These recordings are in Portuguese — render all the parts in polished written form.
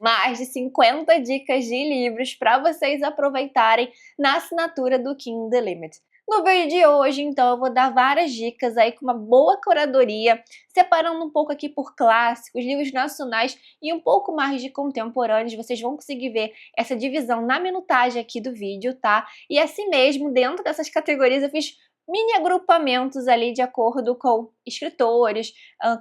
mais de 50 dicas de livros para vocês aproveitarem na assinatura do Kindle Unlimited. No vídeo de hoje, então, eu vou dar várias dicas aí com uma boa curadoria, separando um pouco aqui por clássicos, livros nacionais e um pouco mais de contemporâneos. Vocês vão conseguir ver essa divisão na minutagem aqui do vídeo, tá? E assim mesmo, dentro dessas categorias, eu fiz mini agrupamentos ali de acordo com escritores,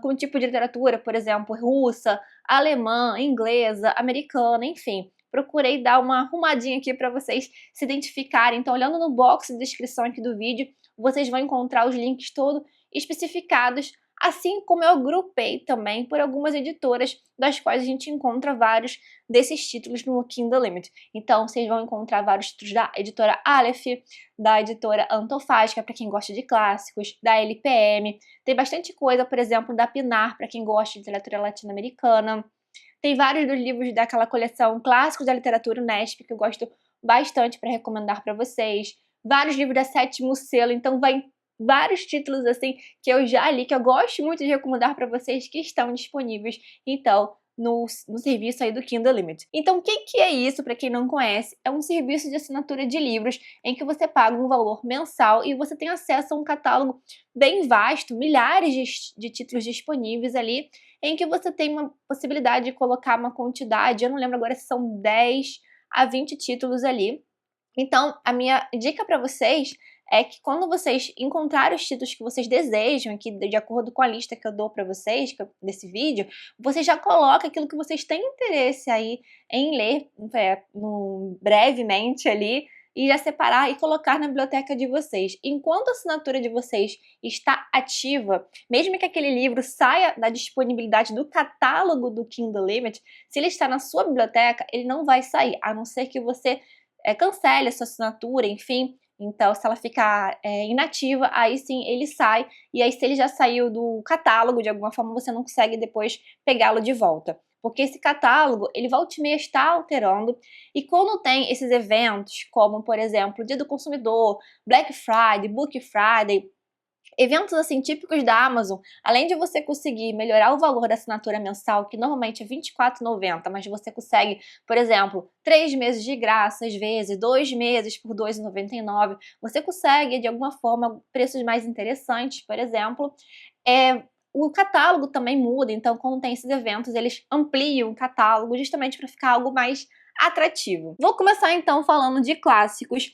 com tipo de literatura, por exemplo, russa, alemã, inglesa, americana, enfim. Procurei dar uma arrumadinha aqui para vocês se identificarem. Então, olhando no box de descrição aqui do vídeo, vocês vão encontrar os links todos especificados, assim como eu agrupei também por algumas editoras, das quais a gente encontra vários desses títulos no Kindle Unlimited. Então, vocês vão encontrar vários títulos da editora Aleph, da editora Antofágica, para quem gosta de clássicos, da LPM. Tem bastante coisa, por exemplo, da Pinar, para quem gosta de literatura latino-americana. Tem vários dos livros daquela coleção Clássicos da Literatura Unesp, que eu gosto bastante para recomendar para vocês. Vários livros da Sétimo Selo, então vai vários títulos assim que eu já li, que eu gosto muito de recomendar para vocês, que estão disponíveis, então, no serviço aí do Kindle Unlimited. Então, o que é isso, para quem não conhece? É um serviço de assinatura de livros em que você paga um valor mensal e você tem acesso a um catálogo bem vasto, milhares de títulos disponíveis ali, em que você tem uma possibilidade de colocar uma quantidade, eu não lembro agora se são 10 a 20 títulos ali. Então, a minha dica para vocês é que quando vocês encontrarem os títulos que vocês desejam, que de acordo com a lista que eu dou para vocês, desse vídeo, você já coloca aquilo que vocês têm interesse aí em ler brevemente ali, e já separar e colocar na biblioteca de vocês. Enquanto a assinatura de vocês está ativa, mesmo que aquele livro saia da disponibilidade do catálogo do Kindle Unlimited, se ele está na sua biblioteca, ele não vai sair, a não ser que você cancele a sua assinatura, enfim. Então, se ela ficar inativa, aí sim ele sai, e aí se ele já saiu do catálogo, de alguma forma, você não consegue depois pegá-lo de volta. Porque esse catálogo, ele volta e meia está alterando, e quando tem esses eventos, como, por exemplo, Dia do Consumidor, Black Friday, Book Friday, eventos assim típicos da Amazon, além de você conseguir melhorar o valor da assinatura mensal, que normalmente é R$ 24,90, mas você consegue, por exemplo, 3 meses de graça, às vezes, 2 meses por R$ 2,99, você consegue, de alguma forma, preços mais interessantes, por exemplo. O catálogo também muda, então quando tem esses eventos, eles ampliam o catálogo justamente para ficar algo mais atrativo. Vou começar então falando de clássicos.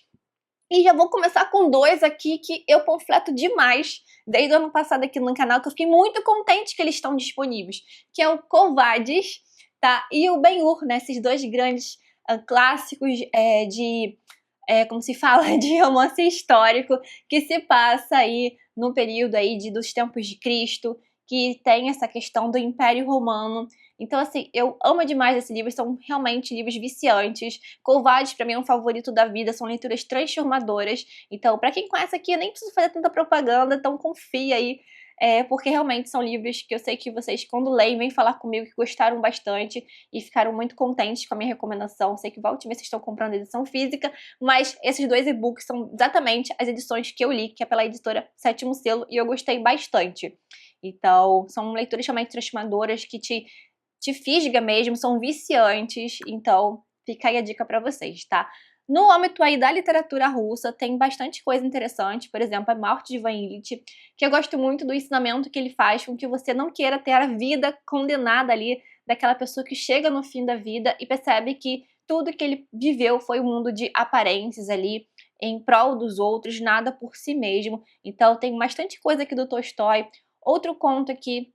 E já vou começar com dois aqui que eu panfleto demais desde o ano passado aqui no canal, que eu fiquei muito contente que eles estão disponíveis, que é o Quo-Vadis, tá? E o Ben-Hur, né? Esses dois grandes clássicos como se fala, de romance histórico, que se passa aí no período aí dos tempos de Cristo, que tem essa questão do Império Romano. Então, assim, eu amo demais esse livro, são realmente livros viciantes. Quo-Vadis, pra mim, é um favorito da vida, são leituras transformadoras. Então, pra quem conhece aqui, eu nem preciso fazer tanta propaganda, então confia aí, porque realmente são livros que eu sei que vocês, quando leem, vêm falar comigo que gostaram bastante e ficaram muito contentes com a minha recomendação. Sei que volta e meia vocês estão comprando a edição física, mas esses dois e-books são exatamente as edições que eu li, que é pela editora Sétimo Selo, e eu gostei bastante. Então, são leituras realmente transformadoras que te fisga mesmo, são viciantes, então fica aí a dica pra vocês, tá? No âmbito aí da literatura russa, tem bastante coisa interessante, por exemplo, a Morte de Ivan Ilitch, que eu gosto muito do ensinamento que ele faz com que você não queira ter a vida condenada ali daquela pessoa que chega no fim da vida e percebe que tudo que ele viveu foi um mundo de aparências ali, em prol dos outros, nada por si mesmo. Então tem bastante coisa aqui do Tolstói. Outro conto aqui,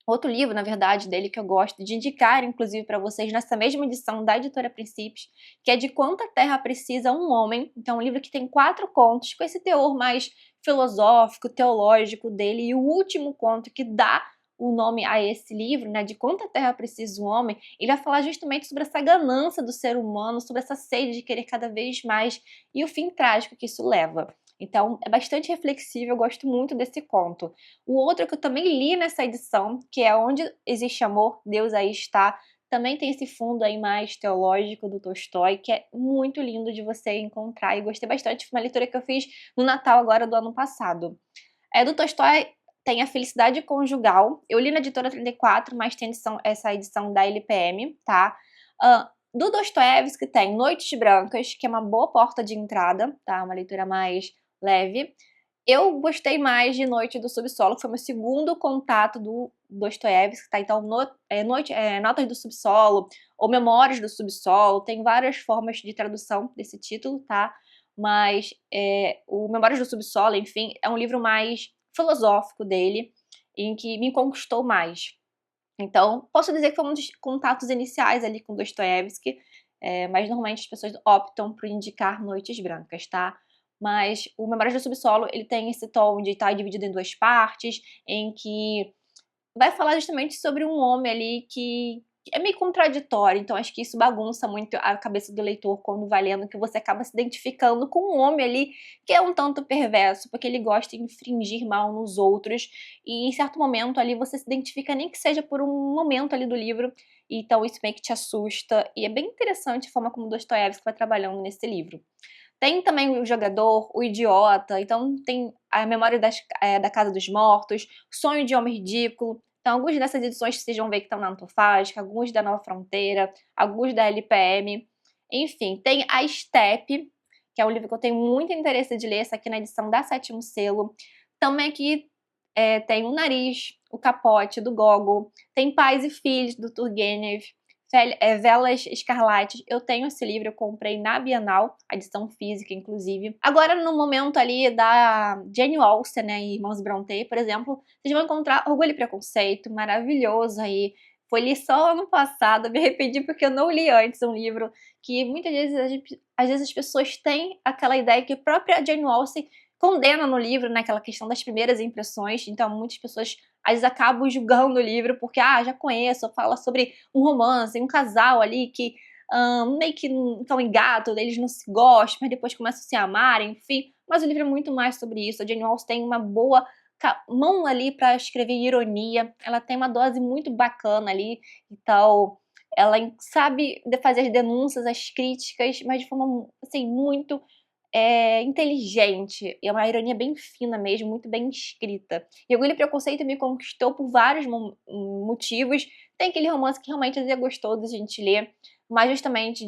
outro livro, na verdade, dele que eu gosto de indicar, inclusive, para vocês, nessa mesma edição da editora Princípios, que é De Quanta Terra Precisa um Homem. Então, é um livro que tem 4 contos, com esse teor mais filosófico, teológico dele, e o último conto que dá o nome a esse livro, né, De Quanta Terra Precisa um Homem, ele vai falar justamente sobre essa ganância do ser humano, sobre essa sede de querer cada vez mais, e o fim trágico que isso leva. Então, é bastante reflexivo, eu gosto muito desse conto. O outro que eu também li nessa edição, que é Onde Existe Amor, Deus Aí Está, também tem esse fundo aí mais teológico do Tolstói, que é muito lindo de você encontrar, e gostei bastante, foi uma leitura que eu fiz no Natal agora do ano passado. Do Tolstói tem A Felicidade Conjugal, eu li na editora 34, mas tem essa edição da LPM, tá? Do Dostoiévski tem Noites Brancas, que é uma boa porta de entrada, tá? Uma leitura mais leve. Eu gostei mais de Noite do Subsolo, que foi meu segundo contato do Dostoiévski, tá? Então, Notas do Subsolo, ou Memórias do Subsolo, tem várias formas de tradução desse título, tá? Mas o Memórias do Subsolo, enfim, é um livro mais filosófico dele, em que me conquistou mais. Então, posso dizer que foi um dos contatos iniciais ali com Dostoiévski, mas normalmente as pessoas optam por indicar Noites Brancas, tá? Mas o Memórias do Subsolo, ele tem esse tom de estar dividido em duas partes, em que vai falar justamente sobre um homem ali que é meio contraditório, então acho que isso bagunça muito a cabeça do leitor quando vai lendo, que você acaba se identificando com um homem ali que é um tanto perverso, porque ele gosta de infringir mal nos outros, e em certo momento ali você se identifica, nem que seja por um momento ali do livro, então isso meio que te assusta, e é bem interessante a forma como Dostoiévski vai trabalhando nesse livro. Tem também o Jogador, o Idiota, então tem a Memória da Casa dos Mortos, Sonho de Homem Ridículo. Então, algumas dessas edições vocês vão ver que estão na Antofágica, alguns da Nova Fronteira, alguns da LPM. Enfim, tem a Steppe, que é um livro que eu tenho muito interesse de ler, essa aqui na edição da Sétimo Selo. Também aqui tem o Nariz, o Capote, do Gogol. Tem Pais e Filhos, do Turgenev. Velas Escarlates, eu tenho esse livro, eu comprei na Bienal, a edição física, inclusive. Agora, no momento ali da Jane Austen, né, e Irmãos Brontë, por exemplo, vocês vão encontrar Orgulho e Preconceito, maravilhoso aí. Foi li só ano passado, me arrependi porque eu não li antes um livro que muitas vezes, às vezes as pessoas têm aquela ideia que a própria Jane Austen condena no livro, né, aquela questão das primeiras impressões, então muitas pessoas às vezes acabam julgando o livro porque, já conheço, fala sobre um romance, um casal ali que meio que estão em gato, eles não se gostam, mas depois começam a se amar, enfim. Mas o livro é muito mais sobre isso. A Jane Austen tem uma boa mão ali para escrever ironia, ela tem uma dose muito bacana ali, então ela sabe fazer as denúncias, as críticas, mas de forma, assim, muito inteligente, é uma ironia bem fina mesmo, muito bem escrita. E Orgulho e Preconceito me conquistou por vários motivos. Tem aquele romance que realmente é gostoso de a gente ler, mas justamente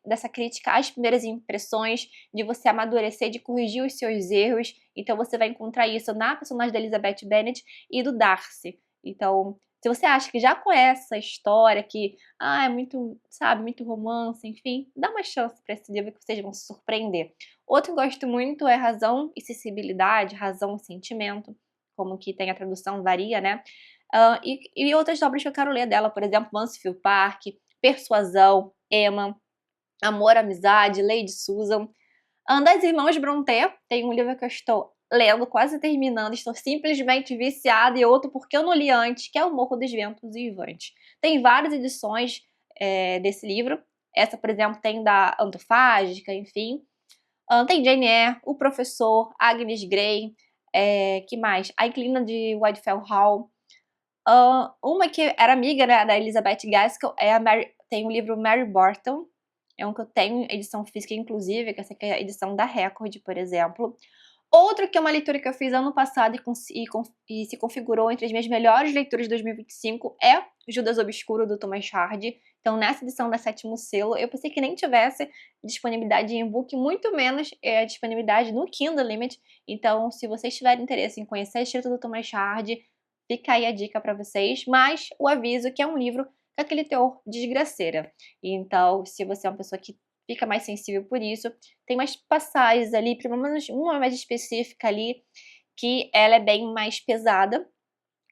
dessa crítica às primeiras impressões, de você amadurecer, de corrigir os seus erros. Então você vai encontrar isso na personagem da Elizabeth Bennet e do Darcy. Então, se você acha que já conhece essa história, que é muito, sabe, muito romance, enfim, dá uma chance para esse livro que vocês vão se surpreender. Outro que eu gosto muito é Razão e Sensibilidade, Razão e Sentimento, como que tem a tradução, varia, né? E outras obras que eu quero ler dela, por exemplo, Mansfield Park, Persuasão, Emma, Amor, Amizade, Lady Susan. Das Irmãos Brontë, tem um livro que eu estou lendo, quase terminando, estou simplesmente viciada, e outro porque eu não li antes, que é O Morro dos Ventos Uivantes. Tem várias edições desse livro, essa, por exemplo, tem da Antofágica, enfim. Tem Jane Eyre, O Professor, Agnes Grey, que mais? A Inquilina de Whitefell Hall. Uma que era amiga, né, da Elizabeth Gaskell tem o livro Mary Barton, é um que eu tenho, edição física inclusive, que essa aqui é a edição da Record, por exemplo. Outro que é uma leitura que eu fiz ano passado e se configurou entre as minhas melhores leituras de 2025 é Judas Obscuro, do Thomas Hardy. Então, nessa edição da Sétimo Selo, eu pensei que nem tivesse disponibilidade em e-book, muito menos disponibilidade no Kindle Limit. Então, se vocês tiverem interesse em conhecer a escrita do Thomas Hardy, fica aí a dica para vocês. Mas o aviso que é um livro com aquele teor desgraceira. Então, se você é uma pessoa que fica mais sensível por isso, tem mais passagens ali, pelo menos uma mais específica ali, que ela é bem mais pesada.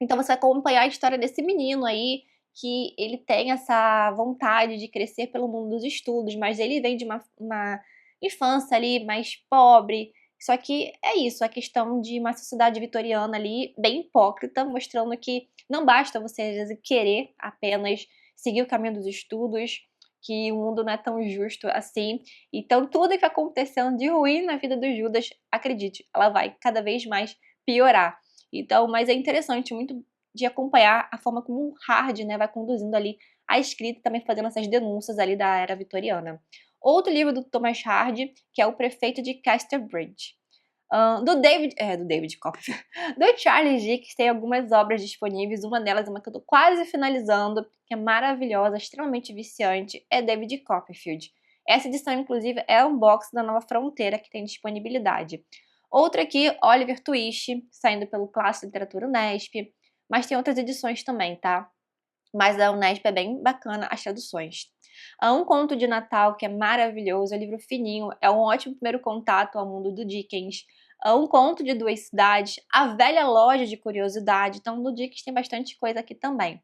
Então você vai acompanhar a história desse menino aí, que ele tem essa vontade de crescer pelo mundo dos estudos, mas ele vem de uma infância ali mais pobre. Só que é isso, a questão de uma sociedade vitoriana ali, bem hipócrita, mostrando que não basta você, às vezes, querer apenas seguir o caminho dos estudos, que o mundo não é tão justo assim. Então, tudo que está acontecendo de ruim na vida do Judas, acredite, ela vai cada vez mais piorar. Então, mas é interessante muito de acompanhar a forma como o Hardy, né, vai conduzindo ali a escrita e também fazendo essas denúncias ali da era vitoriana. Outro livro do Thomas Hardy, que é O Prefeito de Casterbridge. Do David Copperfield, do Charles Dickens, tem algumas obras disponíveis, uma delas é uma que eu tô quase finalizando, que é maravilhosa, extremamente viciante, é David Copperfield. Essa edição, inclusive, é um box da Nova Fronteira que tem disponibilidade. Outra aqui, Oliver Twist, saindo pelo Clássico Literatura Unesp, mas tem outras edições também, tá? Mas a Unesp é bem bacana as traduções. Há um conto de Natal que é maravilhoso, é um livro fininho, é um ótimo primeiro contato ao mundo do Dickens. Há um conto de duas cidades, A Velha Loja de Curiosidade, então no Dickens tem bastante coisa aqui também.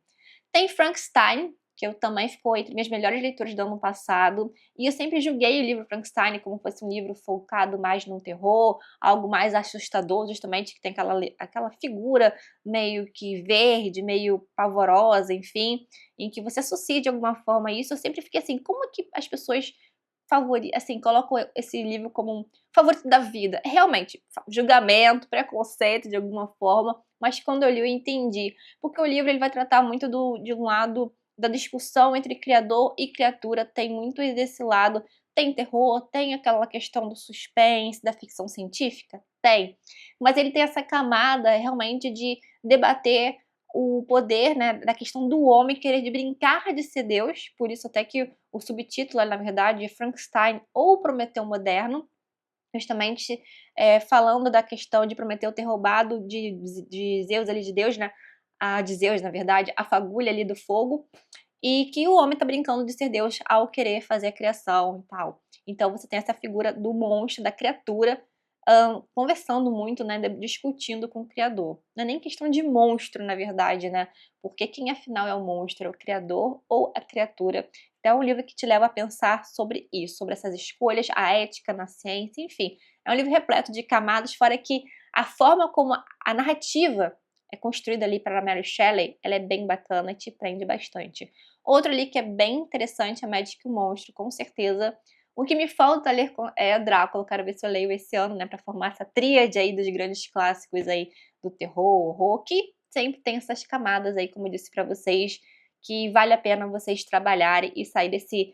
Tem Frankenstein, que eu também ficou entre minhas melhores leituras do ano passado, e eu sempre julguei o livro Frankenstein como fosse um livro focado mais no terror, algo mais assustador, justamente que tem aquela figura meio que verde, meio pavorosa, enfim, em que você associa de alguma forma isso. Eu sempre fiquei assim, como é que as pessoas colocam esse livro como um favorito da vida? Realmente, julgamento, preconceito de alguma forma, mas quando eu li eu entendi, porque o livro ele vai tratar muito de um lado da discussão entre criador e criatura, tem muito desse lado, tem terror, tem aquela questão do suspense, da ficção científica? Tem. Mas ele tem essa camada realmente de debater o poder, né, da questão do homem querer de brincar de ser Deus, por isso até que o subtítulo, na verdade, é Frankenstein ou Prometeu Moderno, justamente falando da questão de Prometeu ter roubado de Zeus ali, de Deus, né, de Zeus, na verdade, a fagulha ali do fogo, e que o homem tá brincando de ser Deus ao querer fazer a criação e tal. Então você tem essa figura do monstro, da criatura, conversando muito, né, discutindo com o criador. Não é nem questão de monstro, na verdade, né, porque quem afinal é o monstro, é o criador ou a criatura? Então é um livro que te leva a pensar sobre isso, sobre essas escolhas, a ética na ciência, enfim. É um livro repleto de camadas, fora que a forma como a narrativa é construída ali para Mary Shelley, ela é bem bacana e te prende bastante. Outro ali que é bem interessante é Magic e o Monstro, com certeza. O que me falta ler é Drácula, quero ver se eu leio esse ano, né, para formar essa tríade aí dos grandes clássicos aí do terror, horror, que sempre tem essas camadas aí, como eu disse para vocês, que vale a pena vocês trabalharem e sair desse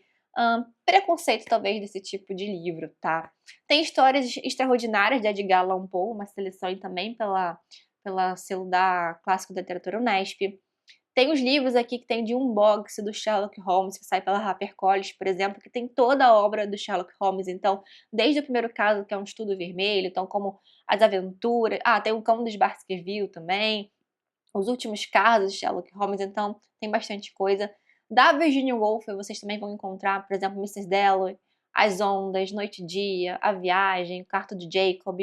preconceito, talvez, desse tipo de livro, tá? Tem Histórias Extraordinárias de Edgar Allan Poe, uma seleção também pela selo da Clássico da Literatura Unesp. Tem os livros aqui que tem de unboxing do Sherlock Holmes, que sai pela HarperCollins, por exemplo, que tem toda a obra do Sherlock Holmes. Então, desde o primeiro caso, que é um estudo vermelho, então como as aventuras... tem o Cão dos Baskerville também, os últimos casos de Sherlock Holmes, então tem bastante coisa. Da Virginia Woolf, vocês também vão encontrar, por exemplo, Mrs. Dalloway, As Ondas, Noite e Dia, A Viagem, Carta de Jacob.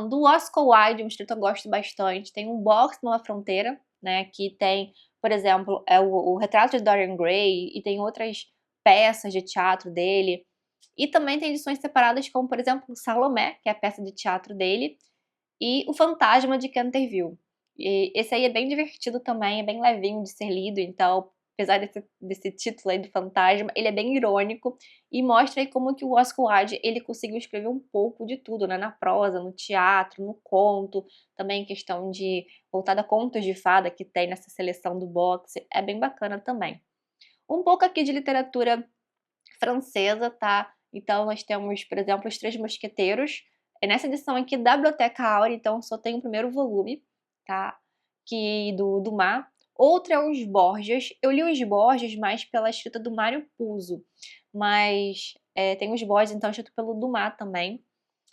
Do Oscar Wilde, um escritor que eu gosto bastante, tem um box numa fronteira, né, que tem, por exemplo, o Retrato de Dorian Gray, e tem outras peças de teatro dele, e também tem edições separadas, como, por exemplo, Salomé, que é a peça de teatro dele, e O Fantasma de Canterville. E esse aí é bem divertido também, é bem levinho de ser lido, então, apesar desse título aí do fantasma, ele é bem irônico e mostra aí como que o Oscar Wilde, ele conseguiu escrever um pouco de tudo, né, na prosa, no teatro, no conto, também questão de voltada a contos de fada que tem nessa seleção do box, é bem bacana também. Um pouco aqui de literatura francesa, tá? Então nós temos, por exemplo, Os Três Mosqueteiros, é nessa edição aqui da Biblioteca Áurea, então só tem o primeiro volume, tá? Que do Dumas. Outro é os Borgias. Eu li os Borgias mais pela escrita do Mário Puzo, mas tem os Borgias, então, escrito pelo Dumas também.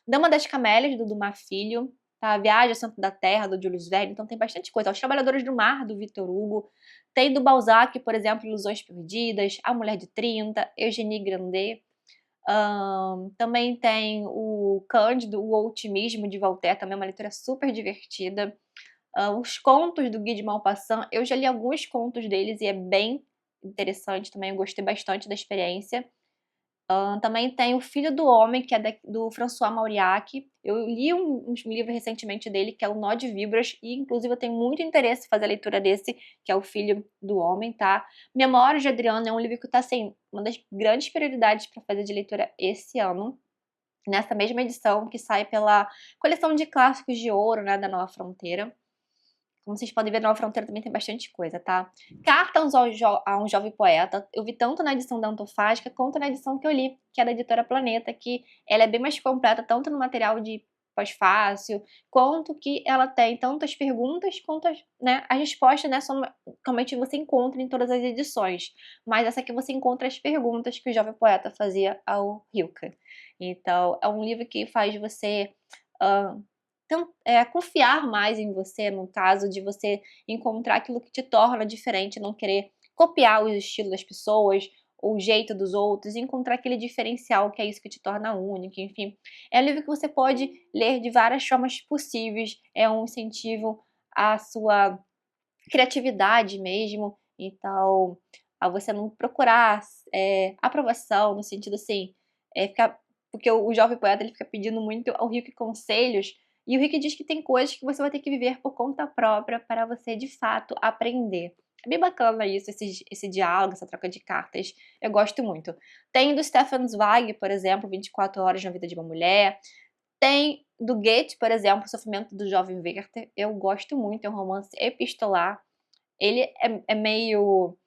Dama das Camélias, do Dumas Filho, tá? Viagem ao Centro da Terra, do Jules Verne, então tem bastante coisa. Os Trabalhadores do Mar, do Victor Hugo. Tem do Balzac, por exemplo, Ilusões Perdidas, A Mulher de 30, Eugénie Grandet. Também tem o Cândido, O Otimismo, de Voltaire, também é uma leitura super divertida. Os contos do Guy de Maupassant, eu já li alguns contos deles e é bem interessante também, eu gostei bastante da experiência. Também tem O Filho do Homem, que é do François Mauriac. Eu li um livro recentemente dele, que é O Nó de Víboras, e inclusive eu tenho muito interesse em fazer a leitura desse, que é O Filho do Homem, tá? Memórias de Adriano é um livro que tá, assim, uma das grandes prioridades para fazer de leitura esse ano, nessa mesma edição, que sai pela coleção de clássicos de ouro, né, da Nova Fronteira. Como vocês podem ver, na Nova Fronteira também tem bastante coisa, tá? Carta a um Jovem Poeta. Eu vi tanto na edição da Antofágica quanto na edição que eu li, que é da editora Planeta, que ela é bem mais completa, tanto no material de pós-fácil, quanto que ela tem tanto as perguntas quanto as respostas, né, são normalmente você encontra em todas as edições, mas essa aqui você encontra as perguntas que o jovem poeta fazia ao Rilke. Então, é um livro que faz você confiar mais em você, no caso de você encontrar aquilo que te torna diferente, não querer copiar o estilo das pessoas, o jeito dos outros, e encontrar aquele diferencial que é isso que te torna único, enfim. É um livro que você pode ler de várias formas possíveis, é um incentivo à sua criatividade mesmo, então, a você não procurar aprovação, no sentido assim, ficar porque o jovem poeta ele fica pedindo muito ao Rick conselhos, e o Rick diz que tem coisas que você vai ter que viver por conta própria para você de fato aprender. É bem bacana isso, esse diálogo, essa troca de cartas, eu gosto muito. Tem do Stefan Zweig, por exemplo, 24 horas na vida de uma mulher. Tem do Goethe, por exemplo, O Sofrimento do Jovem Werther, eu gosto muito, é um romance epistolar. Ele é meio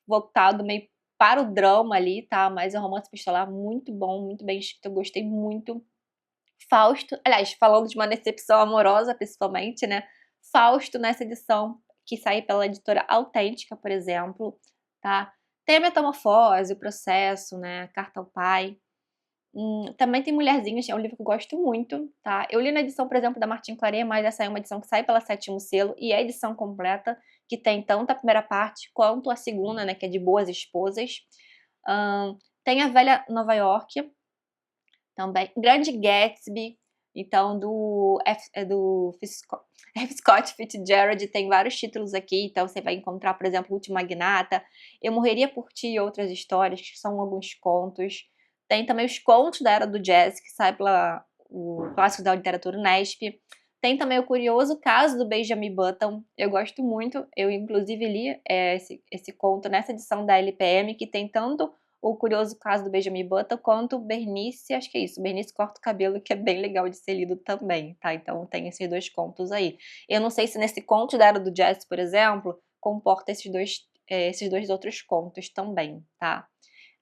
voltado meio para o drama ali, tá, mas é um romance epistolar muito bom, muito bem escrito, eu gostei muito. Fausto, aliás, falando de uma decepção amorosa principalmente, né, Fausto nessa edição que sai pela editora Autêntica, por exemplo, tá. Tem a Metamorfose, O Processo, né, Carta ao Pai. Também tem Mulherzinhas, é um livro que eu gosto muito, tá. Eu li na edição, por exemplo, da Martin Claret, mas essa é uma edição que sai pela Sétimo Selo e é a edição completa, que tem tanto a primeira parte quanto a segunda, né, que é de Boas Esposas. Tem A Velha Nova York, também. Grande Gatsby, então do F. Scott Fitzgerald, tem vários títulos aqui, então você vai encontrar, por exemplo, O Último Magnata, Eu Morreria por Ti e Outras Histórias, que são alguns contos. Tem também os contos da Era do Jazz, que sai pela o clássico da literatura Unesp. Tem também o curioso caso do Benjamin Button, eu gosto muito, eu inclusive li esse conto nessa edição da LPM, que tem tanto o curioso caso do Benjamin Button, quanto Bernice, acho que é isso, Bernice Corta o Cabelo, que é bem legal de ser lido também, tá? Então tem esses dois contos aí. Eu não sei se nesse conto da Era do Jazz, por exemplo, comporta esses dois outros contos também, tá?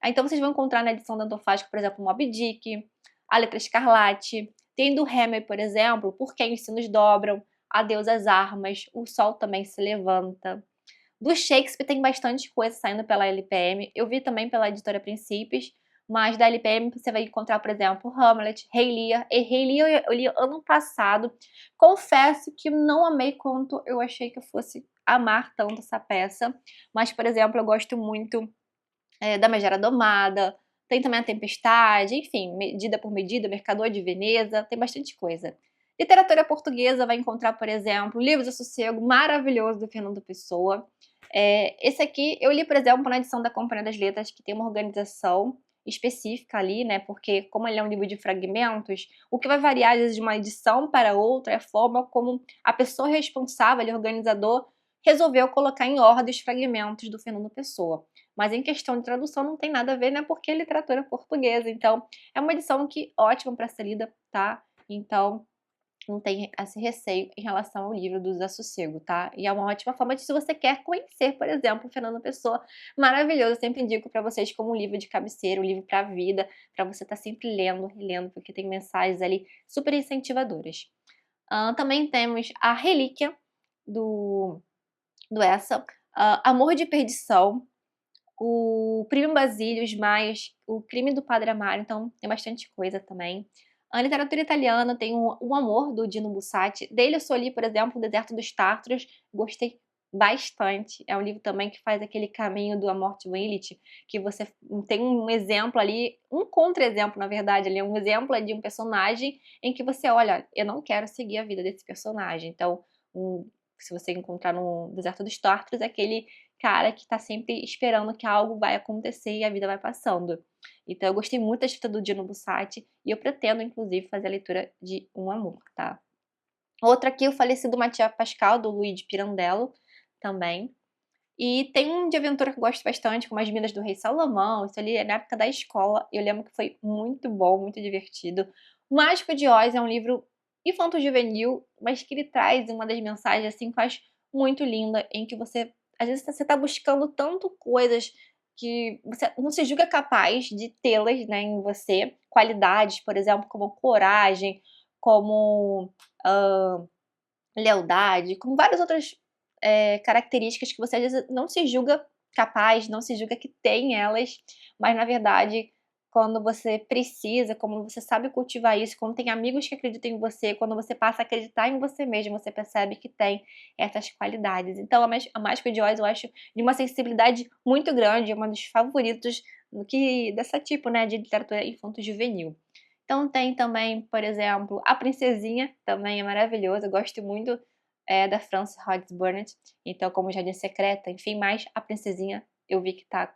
Então vocês vão encontrar na edição da Antofágica, por exemplo, Moby Dick, A Letra Escarlate, tem do Hammer, por exemplo, Por que os Sinos Dobram, Adeus às Armas, O Sol Também Se Levanta. Do Shakespeare tem bastante coisa saindo pela LPM. Eu vi também pela editora Princípios, mas da LPM você vai encontrar, por exemplo, Hamlet, Rei Lear. E Rei Lear eu li ano passado. Confesso que não amei quanto eu achei que eu fosse amar tanto essa peça. Mas, por exemplo, eu gosto muito da Megera Domada. Tem também A Tempestade, enfim, Medida por Medida, Mercador de Veneza. Tem bastante coisa. Literatura portuguesa vai encontrar, por exemplo, Livros do Sossego, maravilhoso, do Fernando Pessoa. Esse aqui eu li, por exemplo, na edição da Companhia das Letras, que tem uma organização específica ali, né? Porque como ele é um livro de fragmentos, o que vai variar às vezes de uma edição para outra é a forma como a pessoa responsável, o organizador, resolveu colocar em ordem os fragmentos do Fernando Pessoa. Mas em questão de tradução não tem nada a ver, né? Porque é literatura portuguesa. Então, é uma edição que ótima para ser lida, tá? Então, não tem esse receio em relação ao livro do Desassossego, tá? E é uma ótima forma de, se você quer conhecer, por exemplo, Fernando Pessoa, maravilhoso. Eu sempre indico para vocês como um livro de cabeceira, um livro para a vida, para você estar sempre lendo, relendo, porque tem mensagens ali super incentivadoras. Também temos A Relíquia, do Essa, Amor de Perdição, o Primo Basílio, Os Maias, O Crime do Padre Amaro, então tem bastante coisa também. A literatura italiana tem o Amor, do Dino Bussati. Dele eu só li, por exemplo, O Deserto dos Tártaros, gostei bastante. É um livro também que faz aquele caminho do Amor de Willit, que você tem um exemplo ali, um contra-exemplo, na verdade, ali, um exemplo de um personagem em que você olha, eu não quero seguir a vida desse personagem. Então, se você encontrar no Deserto dos Tártaros, é aquele cara que tá sempre esperando que algo vai acontecer e a vida vai passando. Então eu gostei muito da escrita do Dino Bussati e eu pretendo, inclusive, fazer a leitura de Um Amor, tá? Outra aqui, O Falecido Mattia Pascal, do Luigi Pirandello, também. E tem um de aventura que eu gosto bastante, como As Minas do Rei Salomão, isso ali é na época da escola, eu lembro que foi muito bom, muito divertido. O Mágico de Oz é um livro infanto-juvenil, mas que ele traz uma das mensagens, assim, que eu acho muito linda, em que você, às vezes, você tá buscando tanto coisas que você não se julga capaz de tê-las, né, em você. Qualidades, por exemplo, como coragem, como lealdade, como várias outras características que você às vezes não se julga capaz, não se julga que tem elas, mas na verdade, quando você precisa, como você sabe cultivar isso, quando tem amigos que acreditam em você, quando você passa a acreditar em você mesmo, você percebe que tem essas qualidades. Então, a Mágica de Oz eu acho de uma sensibilidade muito grande, é uma dos favoritos dessa tipo, né, de literatura infanto-juvenil. Então tem também, por exemplo, A Princesinha, também é maravilhoso, eu gosto muito da Frances Hodges Burnett, então como Jardim Secreta, enfim, mas A Princesinha eu vi que tá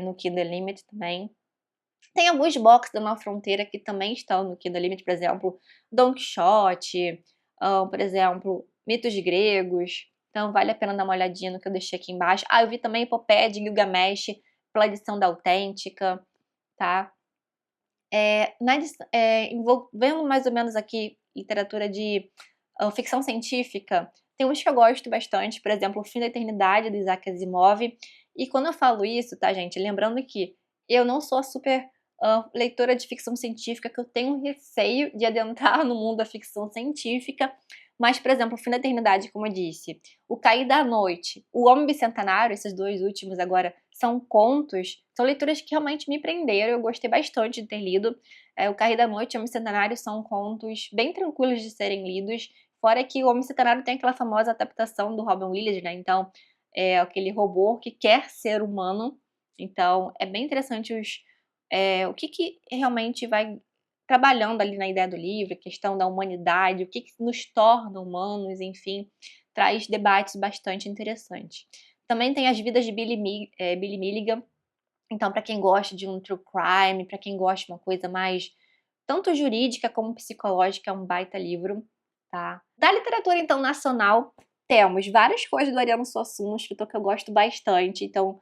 no Kindle Limit também. Tem alguns box da Nova Fronteira que também estão no Kindle Limit, por exemplo, Don Quixote, por exemplo, Mitos Gregos, então vale a pena dar uma olhadinha no que eu deixei aqui embaixo. Ah, eu vi também Epopeia de Gilgamesh, pela edição da Autêntica, tá? Envolvendo mais ou menos aqui literatura de ficção científica, tem uns que eu gosto bastante, por exemplo, O Fim da Eternidade, do Isaac Asimov. E quando eu falo isso, tá, gente, lembrando que eu não sou a super leitora de ficção científica, que eu tenho receio de adentrar no mundo da ficção científica, mas, por exemplo, O Fim da Eternidade, como eu disse, O Cair da Noite, O Homem Bicentenário, esses dois últimos agora, são contos, são leituras que realmente me prenderam, eu gostei bastante de ter lido. O Cair da Noite e O Homem Bicentenário são contos bem tranquilos de serem lidos, fora que O Homem Bicentenário tem aquela famosa adaptação do Robin Williams, né, então, é aquele robô que quer ser humano, então é bem interessante o que realmente vai trabalhando ali na ideia do livro, a questão da humanidade, o que nos torna humanos, enfim, traz debates bastante interessantes. Também tem As Vidas de Billy Milligan, então para quem gosta de um true crime, para quem gosta de uma coisa mais tanto jurídica como psicológica, é um baita livro, tá? Da literatura, então, nacional, temos várias coisas do Ariano Suassuna, um escritor que eu gosto bastante, então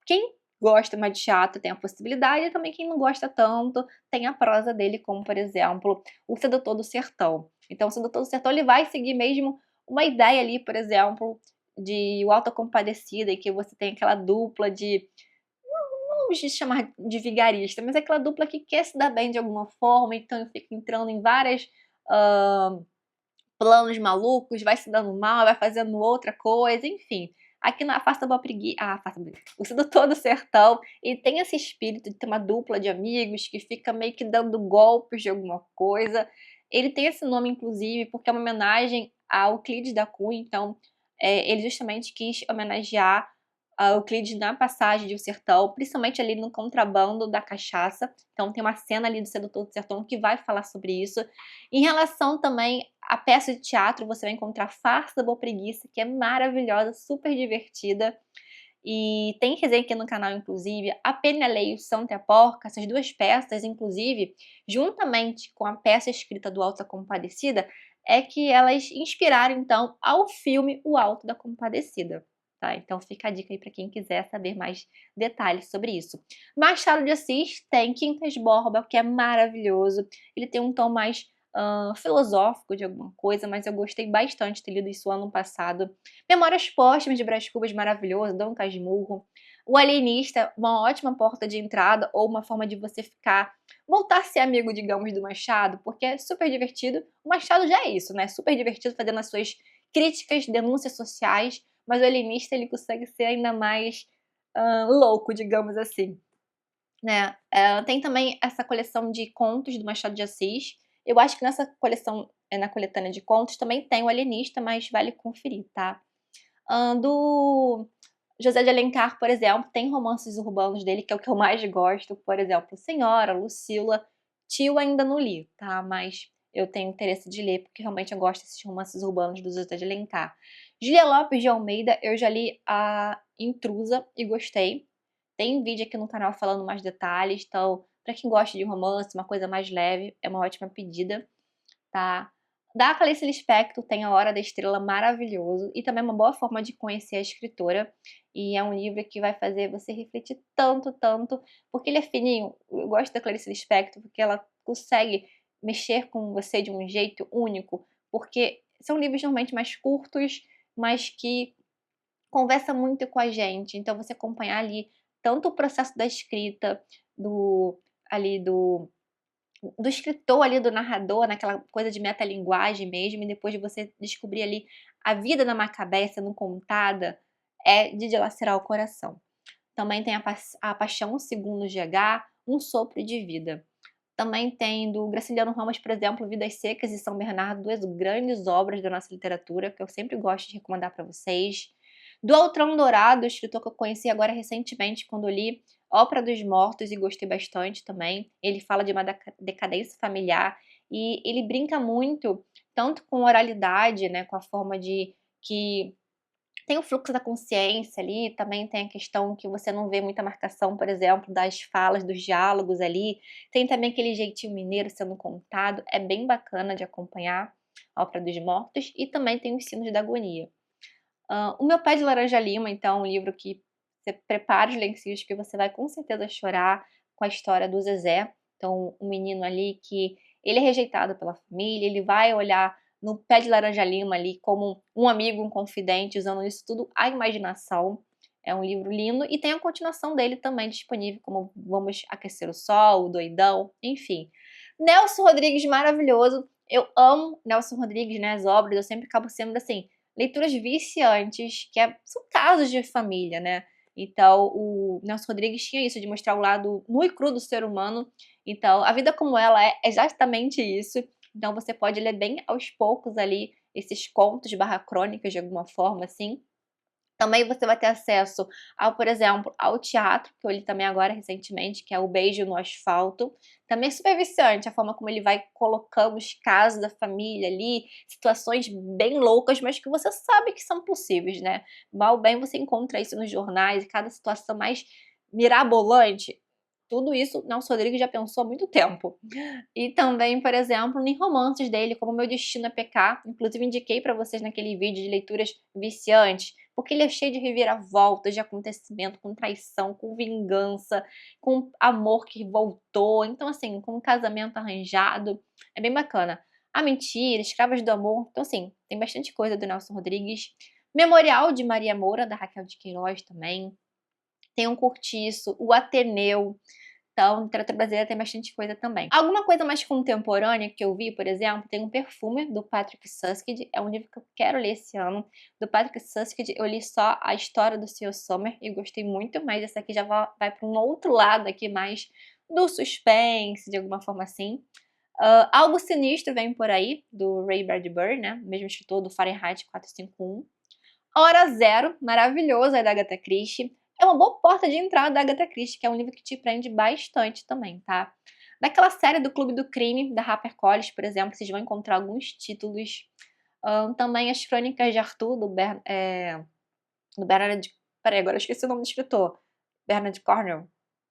quem gosta mais de teatro tem a possibilidade, e também quem não gosta tanto tem a prosa dele, como por exemplo, O Sedutor do Sertão. Então, O Sedutor do Sertão ele vai seguir mesmo uma ideia ali, por exemplo, de O Auto da Compadecida, em que você tem aquela dupla de, não vamos chamar de vigarista, mas aquela dupla que quer se dar bem de alguma forma, então fica entrando em várias planos malucos, vai se dando mal, vai fazendo outra coisa, enfim. Aqui na Afasta Boa Preguiça, o Sedutor do Sertão, e tem esse espírito de ter uma dupla de amigos que fica meio que dando golpes de alguma coisa. Ele tem esse nome, inclusive, porque é uma homenagem a Euclides da Cunha, então ele justamente quis homenagear a Euclides na passagem de O Sertão, principalmente ali no contrabando da cachaça. Então tem uma cena ali do Sedutor do Sertão que vai falar sobre isso. Em relação também à peça de teatro, você vai encontrar Farsa da Boa Preguiça, que é maravilhosa, super divertida. E tem resenha aqui no canal, inclusive, A Penelei e o Santa e a Porca, essas duas peças, inclusive, juntamente com a peça escrita do Alto da Compadecida, é que elas inspiraram, então, ao filme O Alto da Compadecida. Tá? Então fica a dica aí para quem quiser saber mais detalhes sobre isso. Machado de Assis tem Quintas Borba, que é maravilhoso. Ele tem um tom mais filosófico de alguma coisa, mas eu gostei bastante de ter lido isso ano passado. Memórias Póstumas de Brás Cubas, maravilhoso. Dom Casmurro. O Alienista, uma ótima porta de entrada ou uma forma de você voltar a ser amigo, digamos, do Machado, porque é super divertido. O Machado já é isso, né? Super divertido fazendo as suas críticas, denúncias sociais, mas o Alienista ele consegue ser ainda mais louco, digamos assim. Né? Tem também essa coleção de contos do Machado de Assis. Eu acho que nessa coleção, na coletânea de contos, também tem o Alienista, mas vale conferir, tá? Do José de Alencar, por exemplo, tem romances urbanos dele, que é o que eu mais gosto. Por exemplo, Senhora, Lucila, Tio ainda não li, tá? Mas eu tenho interesse de ler, porque realmente eu gosto desses romances urbanos do José de Alencar. Julia Lopes de Almeida, eu já li a Intrusa e gostei. Tem vídeo aqui no canal falando mais detalhes, então, pra quem gosta de romance, uma coisa mais leve, é uma ótima pedida, tá? Da Clarice Lispector tem A Hora da Estrela, maravilhoso, e também é uma boa forma de conhecer a escritora, e é um livro que vai fazer você refletir tanto, tanto, porque ele é fininho. Eu gosto da Clarice Lispector porque ela consegue mexer com você de um jeito único, porque são livros normalmente mais curtos, mas que conversa muito com a gente, então você acompanhar ali tanto o processo da escrita, do ali do do escritor ali, do narrador, naquela coisa de metalinguagem mesmo, e depois de você descobrir ali a vida da Macabéia sendo contada, é de dilacerar o coração. Também tem a Paixão segundo GH, Um Sopro de Vida. Também tem do Graciliano Ramos, por exemplo, Vidas Secas e São Bernardo, duas grandes obras da nossa literatura, que eu sempre gosto de recomendar para vocês. Do Altrão Dourado, escritor que eu conheci agora recentemente, quando eu li Ópera dos Mortos, e gostei bastante também. Ele fala de uma decadência familiar e ele brinca muito, tanto com oralidade, né, com a forma de que tem o fluxo da consciência ali, também tem a questão que você não vê muita marcação, por exemplo, das falas, dos diálogos ali. Tem também aquele jeitinho mineiro sendo contado, é bem bacana de acompanhar a Ópera dos Mortos. E também tem os Sinos da Agonia. O Meu Pé de Laranja Lima, então, um livro que você prepara os lencinhos que você vai com certeza chorar com a história do Zezé. Então, um menino ali que ele é rejeitado pela família, ele vai olhar no Pé de Laranja Lima ali como um amigo, um confidente, usando isso tudo à imaginação. É um livro lindo e tem a continuação dele também disponível, como Vamos Aquecer o Sol, o Doidão, enfim. Nelson Rodrigues, maravilhoso. Eu amo Nelson Rodrigues, né, as obras, eu sempre acabo sendo assim, leituras viciantes, são casos de família, né? Então, o Nelson Rodrigues tinha isso, de mostrar o lado nu e cru do ser humano. Então, A Vida Como Ela é exatamente isso. Então, você pode ler bem aos poucos ali esses contos barra crônicas, de alguma forma, assim. Também você vai ter acesso ao, por exemplo, ao teatro, que eu li também agora recentemente, que é O Beijo no Asfalto. Também é super viciante a forma como ele vai colocando os casos da família ali, situações bem loucas, mas que você sabe que são possíveis, né? Mal ou bem você encontra isso nos jornais, e cada situação mais mirabolante. Tudo isso Nelson Rodrigues já pensou há muito tempo. E também, por exemplo, em romances dele, como Meu Destino é Pecar, inclusive indiquei para vocês naquele vídeo de leituras viciantes, porque ele é cheio de reviravoltas, de acontecimento, com traição, com vingança, com amor que voltou, então assim, com um casamento arranjado, é bem bacana. A Mentira, Escravas do Amor, então assim, tem bastante coisa do Nelson Rodrigues. Memorial de Maria Moura, da Raquel de Queiroz também. Tem um Cortiço, o Ateneu. Então, literatura brasileira tem bastante coisa também. Alguma coisa mais contemporânea que eu vi, por exemplo, tem um Perfume, do Patrick Süskind. É um livro que eu quero ler esse ano. Do Patrick Süskind, eu li só a história do Sr. Sommer e gostei muito, mas essa aqui já vai para um outro lado aqui, mais do suspense, de alguma forma assim. Algo Sinistro vem por aí, do Ray Bradbury, né? Mesmo escritor do Fahrenheit 451. Hora Zero, maravilhoso, é da Agatha Christie. É uma boa porta de entrada da Agatha Christie, que é um livro que te prende bastante também, tá? Daquela série do Clube do Crime, da HarperCollins, por exemplo, vocês vão encontrar alguns títulos. Também As Crônicas de Arthur, do Bernard... Peraí, agora eu esqueci o nome do escritor. Bernard Cornwell?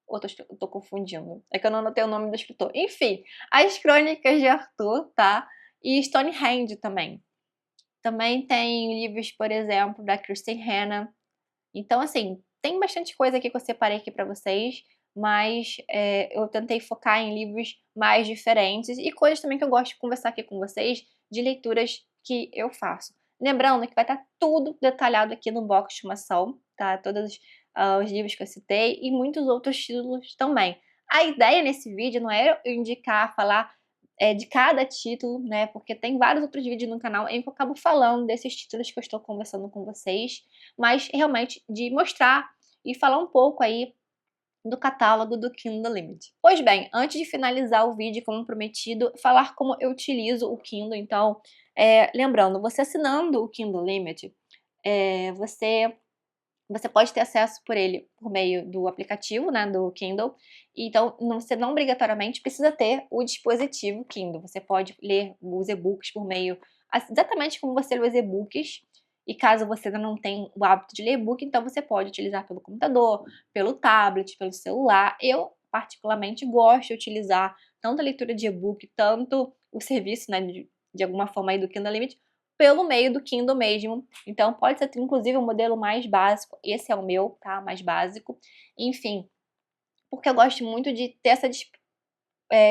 Ou tô confundindo? É que eu não anotei o nome do escritor. Enfim, As Crônicas de Arthur, tá? E Stonehenge também. Também tem livros, por exemplo, da Kristen Hanna. Então, assim, tem bastante coisa aqui que eu separei aqui pra vocês, mas eu tentei focar em livros mais diferentes e coisas também que eu gosto de conversar aqui com vocês, de leituras que eu faço. Lembrando que vai estar tudo detalhado aqui no box de estimação, tá? Todos os livros que eu citei e muitos outros títulos também. A ideia nesse vídeo não é eu indicar, falar de cada título, né? Porque tem vários outros vídeos no canal em que eu acabo falando desses títulos que eu estou conversando com vocês, mas realmente de mostrar e falar um pouco aí do catálogo do Kindle Unlimited. Pois bem, antes de finalizar o vídeo, como prometido, falar como eu utilizo o Kindle. Então, lembrando, você assinando o Kindle Unlimited, você pode ter acesso por ele por meio do aplicativo, né, do Kindle. Então, você não obrigatoriamente precisa ter o dispositivo Kindle. Você pode ler os e-books por meio, exatamente como você lê os e-books. E caso você ainda não tenha o hábito de ler e-book, então você pode utilizar pelo computador, pelo tablet, pelo celular. Eu, particularmente, gosto de utilizar tanto a leitura de e-book, tanto o serviço, né, de alguma forma aí do Kindle Unlimited, pelo meio do Kindle mesmo. Então pode ser inclusive um modelo mais básico, esse é o meu, tá? Mais básico. Enfim, porque eu gosto muito de ter essa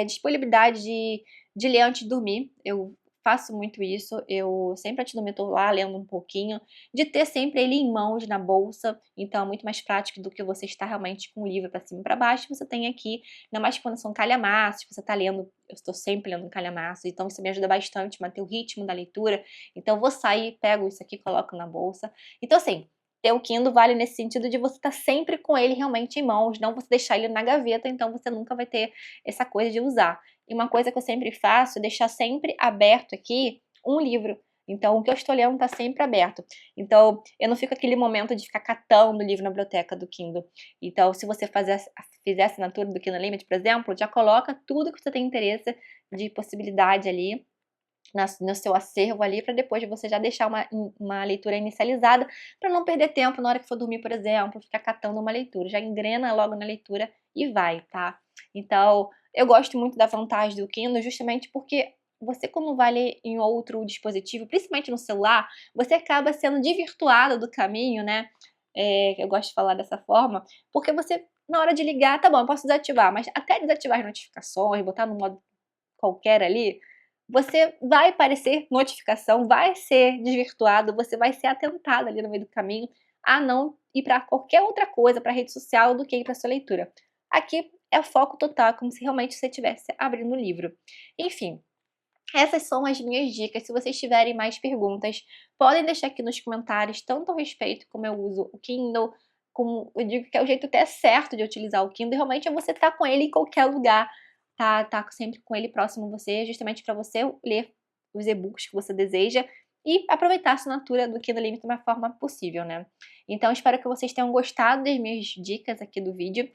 disponibilidade de ler antes de dormir. Eu faço muito isso, eu sempre antes de dormir tô lá lendo um pouquinho, de ter sempre ele em mãos, na bolsa, então é muito mais prático do que você estar realmente com o livro para cima e para baixo, você tem aqui, ainda mais quando são calhamaços, você tá lendo, eu estou sempre lendo um calhamaço, então isso me ajuda bastante, manter o ritmo da leitura, então eu vou sair, pego isso aqui, coloco na bolsa. Então assim, ter o Kindle vale nesse sentido de você estar sempre com ele realmente em mãos, não você deixar ele na gaveta, então você nunca vai ter essa coisa de usar. E uma coisa que eu sempre faço é deixar sempre aberto aqui um livro. Então, o que eu estou lendo está sempre aberto. Então, eu não fico aquele momento de ficar catando o livro na biblioteca do Kindle. Então, se você fizer a assinatura do Kindle Unlimited, por exemplo, já coloca tudo que você tem interesse de possibilidade ali no seu acervo ali, para depois você já deixar uma leitura inicializada, para não perder tempo na hora que for dormir, por exemplo, ficar catando uma leitura. Já engrena logo na leitura e vai, tá? Então, eu gosto muito da vantagem do Kindle justamente porque você, quando vai ler em outro dispositivo, principalmente no celular, você acaba sendo desvirtuado do caminho, né? Eu gosto de falar dessa forma, porque você, na hora de ligar, tá bom, eu posso desativar, mas até desativar as notificações, botar no modo qualquer ali, você vai aparecer notificação, vai ser desvirtuado, você vai ser atentado ali no meio do caminho a não ir para qualquer outra coisa, para rede social, do que ir para sua leitura. Aqui é foco total, como se realmente você estivesse abrindo o livro. Enfim, essas são as minhas dicas. Se vocês tiverem mais perguntas, podem deixar aqui nos comentários, tanto a respeito como eu uso o Kindle, como eu digo que é o jeito até certo de utilizar o Kindle, realmente é você estar com ele em qualquer lugar, tá sempre com ele próximo a você, justamente para você ler os e-books que você deseja e aproveitar a assinatura do Kindle Unlimited da forma possível, né? Então, espero que vocês tenham gostado das minhas dicas aqui do vídeo,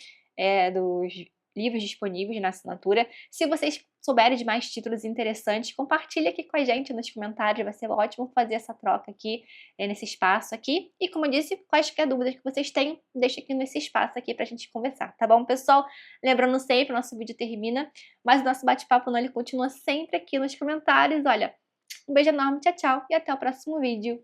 dos livros disponíveis na assinatura. Se vocês souberem de mais títulos interessantes, compartilhe aqui com a gente nos comentários, vai ser ótimo fazer essa troca aqui, nesse espaço aqui. E como eu disse, quaisquer dúvidas que vocês tenham, deixa aqui nesse espaço aqui pra gente conversar, tá bom, pessoal? Lembrando sempre, o nosso vídeo termina, mas o nosso bate-papo não, ele continua sempre aqui nos comentários. Olha, um beijo enorme, tchau, tchau, e até o próximo vídeo.